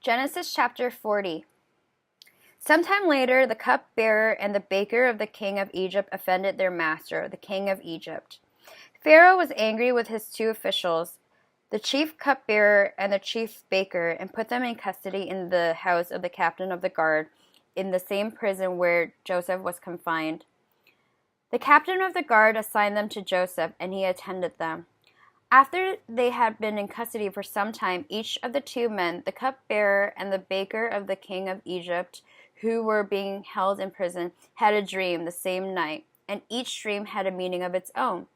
Genesis chapter 40. Sometime later, the cupbearer and the baker of the king of Egypt offended their master, the king of Egypt. Pharaoh was angry with his two officials, the chief cupbearer and the chief baker, and put them in custody in the house of the captain of the guard, in the same prison where Joseph was confined. The captain of the guard assigned them to Joseph, and he attended them. After they had been in custody for some time, each of the two men, the cupbearer and the baker of the king of Egypt, who were being held in prison, had a dream the same night, and each dream had a meaning of its own.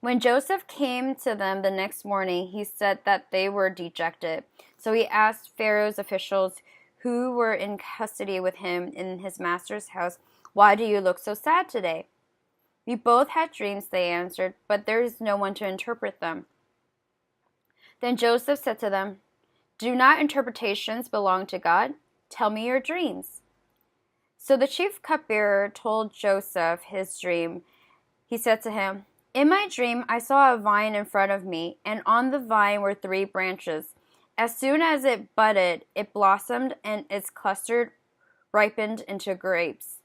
When Joseph came to them the next morning, he said that they were dejected. So he asked Pharaoh's officials who were in custody with him in his master's house, "Why do you look so sad today?" "We both had dreams," they answered, "but there is no one to interpret them." Then Joseph said to them, "Do not interpretations belong to God? Tell me your dreams." So the chief cupbearer told Joseph his dream. He said to him, "In my dream I saw a vine in front of me, and on the vine were 3 branches. As soon as it budded, it blossomed, and its cluster ripened into grapes.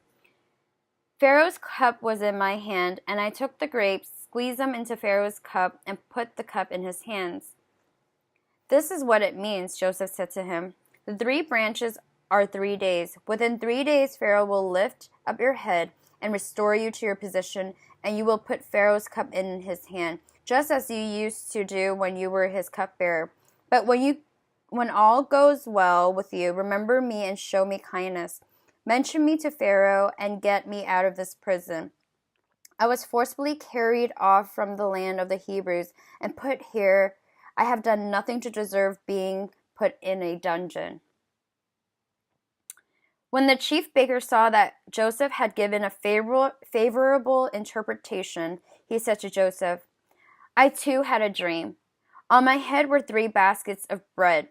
Pharaoh's cup was in my hand, and I took the grapes, squeezed them into Pharaoh's cup, and put the cup in his hands." "This is what it means," Joseph said to him. "The 3 branches are 3 days. Within 3 days Pharaoh will lift up your head and restore you to your position, and you will put Pharaoh's cup in his hand, just as you used to do when you were his cupbearer. But when all goes well with you, remember me and show me kindness. Mention me to Pharaoh and get me out of this prison. I was forcibly carried off from the land of the Hebrews and put here. I have done nothing to deserve being put in a dungeon." When the chief baker saw that Joseph had given a favorable interpretation, he said to Joseph, "I too had a dream. On my head were 3 baskets of bread.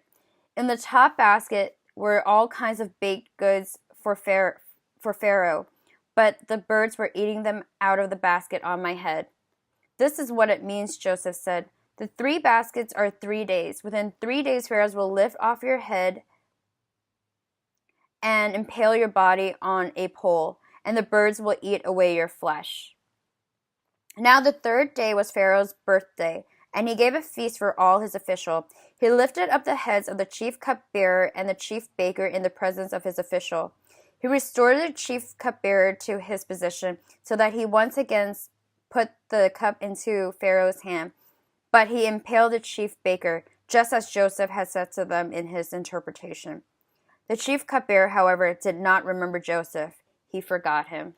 In the top basket were all kinds of baked goods for Pharaoh, but the birds were eating them out of the basket on my head." "This is what it means," Joseph said. "The 3 baskets are 3 days. Within 3 days Pharaoh will lift off your head and impale your body on a pole, and the birds will eat away your flesh." Now the 3rd day was Pharaoh's birthday, and he gave a feast for all his official. He lifted up the heads of the chief cupbearer and the chief baker in the presence of his official. He restored the chief cupbearer to his position, so that he once again put the cup into Pharaoh's hand. But he impaled the chief baker, just as Joseph had said to them in his interpretation. The chief cupbearer, however, did not remember Joseph. He forgot him.